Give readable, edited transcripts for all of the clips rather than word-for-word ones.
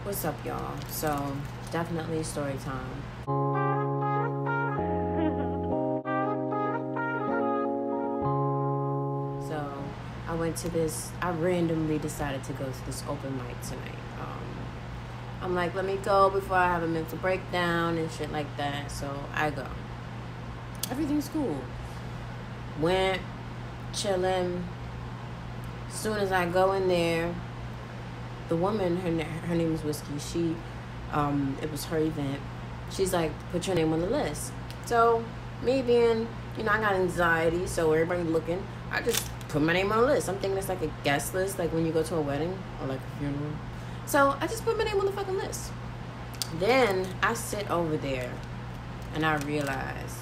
What's up, y'all? So, definitely story time. So, I randomly decided to go to this open mic tonight. I'm like, let me go before I have a mental breakdown and shit like that. So, I go. Everything's cool. Went, chilling. As soon as I go in there, the woman, her name is Whiskey. It was her event. She's like, put your name on the list. So me being, I got anxiety, so everybody looking, I just put my name on the list. I'm thinking it's like a guest list, like when you go to a wedding or like a funeral. So I just put my name on the fucking list. Then I sit over there and I realize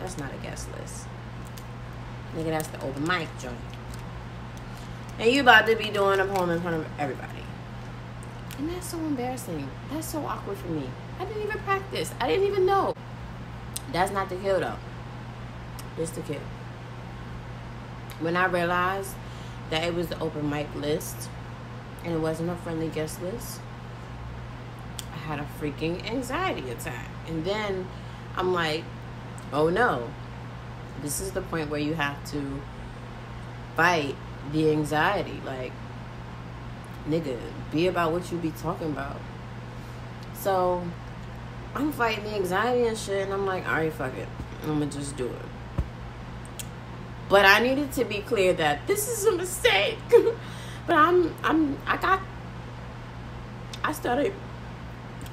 that's not a guest list. Nigga, that's the open mic joint. And you about to be doing a poem in front of everybody. And that's so embarrassing. That's so awkward for me. I didn't even practice. I didn't even know. That's not the kill, though. It's the kill. When I realized that it was the open mic list and it wasn't a friendly guest list, I had a freaking anxiety attack. And then I'm like, oh no. This is the point where you have to fight the anxiety. Like, nigga, be about what you be talking about. So I'm fighting the anxiety and shit, and I'm like, alright, fuck it, I'm gonna just do it. But I needed to be clear that this is a mistake. But I started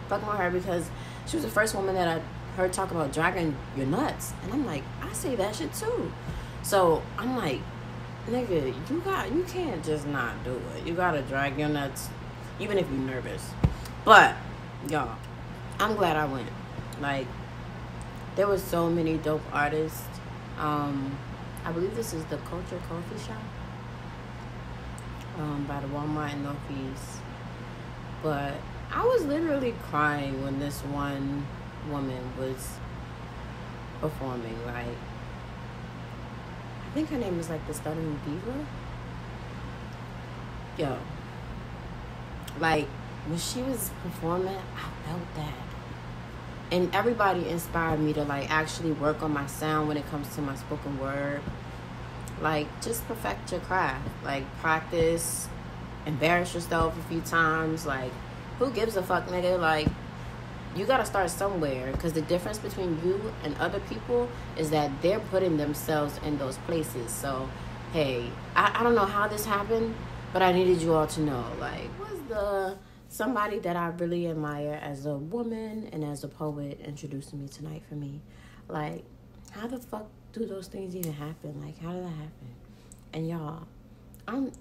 fucking with her because she was the first woman that I heard talk about dragging your nuts, and I'm like, I say that shit too. So I'm like, nigga, you can't just not do it. You gotta drag your nuts, even if you're nervous. But, y'all, I'm glad I went. Like, there were so many dope artists. I believe this is the Culture Coffee Shop by the Walmart in Northeast. But I was literally crying when this one woman was performing. Like, I think her name is like the Stuttering Diva. Yo, like when she was performing, I felt that, and everybody inspired me to like actually work on my sound when it comes to my spoken word. Like, just perfect your craft. Like, practice, embarrass yourself a few times. Like, who gives a fuck, nigga? Like, you gotta start somewhere, because the difference between you and other people is that they're putting themselves in those places. So, hey, I don't know how this happened, but I needed you all to know. Like, was somebody that I really admire as a woman and as a poet introducing me tonight for me. Like, how the fuck do those things even happen? Like, how did that happen? And y'all,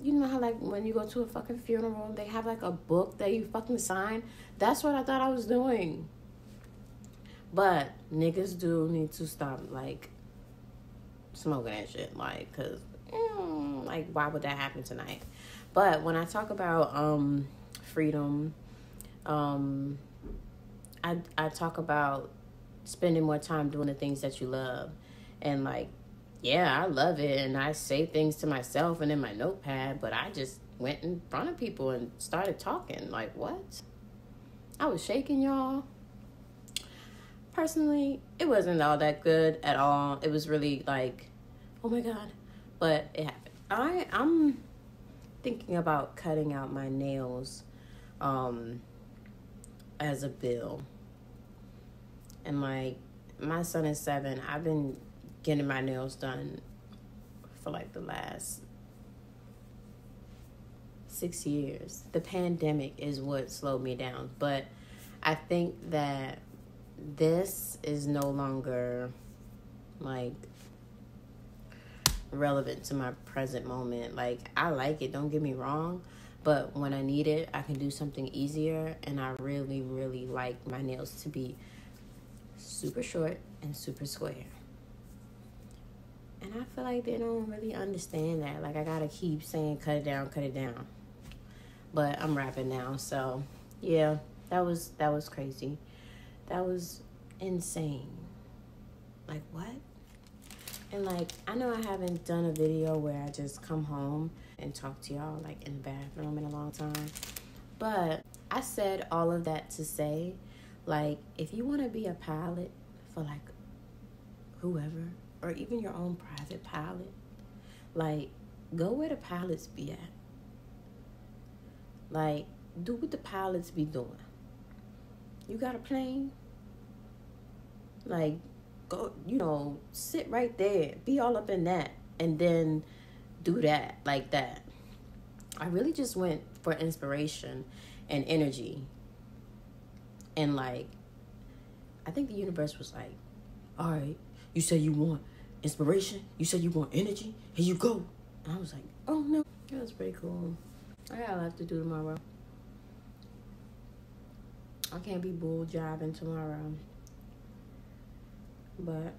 you know how like when you go to a fucking funeral, they have like a book that you fucking sign? That's what I thought I was doing. But niggas do need to stop like smoking that shit, like, cause like, why would that happen tonight? But when I talk about freedom, I talk about spending more time doing the things that you love. And like, yeah, I love it, and I say things to myself and in my notepad, but I just went in front of people and started talking. Like, what? I was shaking, y'all. Personally, it wasn't all that good at all. It was really like, oh my God. But it happened. I'm thinking about cutting out my nails as a bill. And like, my son is 7. I've been getting my nails done for like the last 6 years. The pandemic is what slowed me down, but I think that this is no longer like relevant to my present moment. Like, I like it, don't get me wrong, but when I need it, I can do something easier, and I really, really like my nails to be super short and super square. And I feel like they don't really understand that. Like, I gotta keep saying, cut it down, cut it down. But I'm rapping now, so yeah, that was crazy. That was insane. Like, what? And like, I know I haven't done a video where I just come home and talk to y'all like in the bathroom in a long time, but I said all of that to say, like, if you want to be a pilot for like whoever, or even your own private pilot, like, go where the pilots be at. Like, do what the pilots be doing. You got a plane? Like, go, sit right there. Be all up in that. And then do that like that. I really just went for inspiration and energy. And, like, I think the universe was like, all right, you said you want inspiration. You said you want energy. Here you go. And I was like, oh, no. That was pretty cool. I got a lot to do tomorrow. I can't be bull jiving tomorrow. But,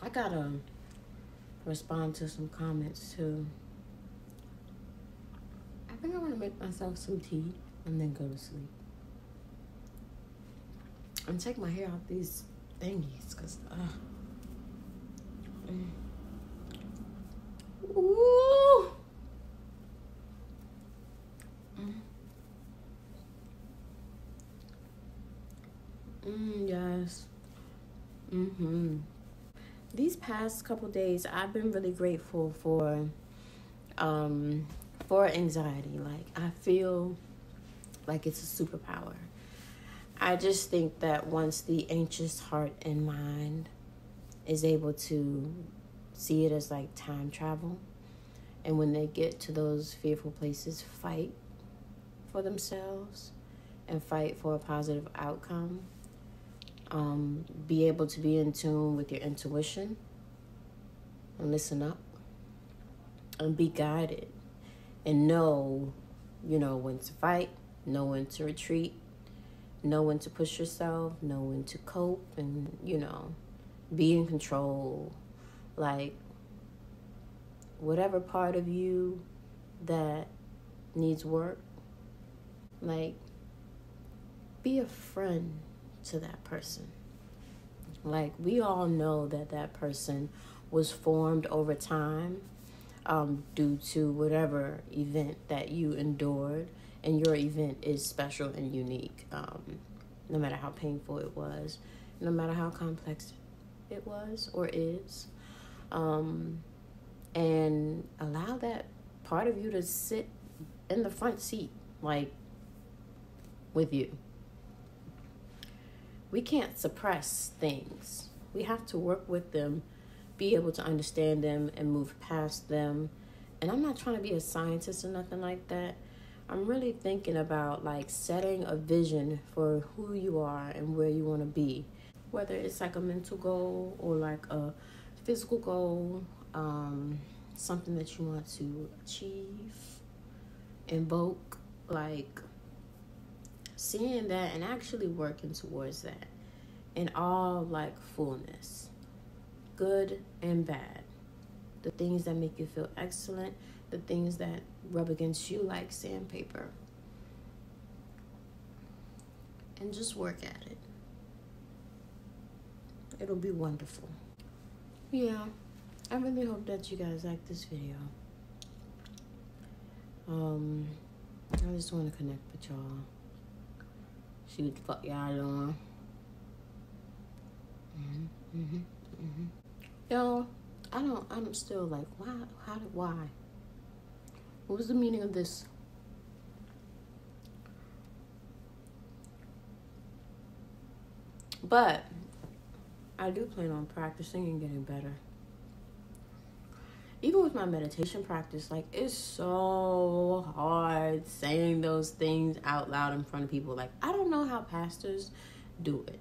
I gotta respond to some comments too. I think I want to make myself some tea and then go to sleep. And take my hair off these thingies, because, ooh. Yes. These past couple days, I've been really grateful for anxiety. Like, I feel like it's a superpower. I just think that once the anxious heart and mind is able to see it as like time travel, and when they get to those fearful places, fight for themselves and fight for a positive outcome. Be able to be in tune with your intuition and listen up and be guided and know, when to fight, know when to retreat, know when to push yourself, know when to cope, and, be in control. Like, whatever part of you that needs work, like, be a friend to that person. Like, we all know that person was formed over time due to whatever event that you endured, and your event is special and unique, no matter how painful it was, no matter how complex it was or is, and allow that part of you to sit in the front seat, like, with you. We can't suppress things. We have to work with them, be able to understand them, and move past them. And I'm not trying to be a scientist or nothing like that. I'm really thinking about, like, setting a vision for who you are and where you want to be. Whether it's like a mental goal or like a physical goal, something that you want to achieve, invoke, like, seeing that and actually working towards that in all, like, fullness, good and bad. The things that make you feel excellent, the things that rub against you like sandpaper. And just work at it. It'll be wonderful. Yeah, I really hope that you guys like this video. I just want to connect with y'all. See what the fuck y'all doing. Y'all, I'm still like, why? What was the meaning of this? But I do plan on practicing and getting better. Even with my meditation practice, like, it's so hard saying those things out loud in front of people. Like, I don't know how pastors do it.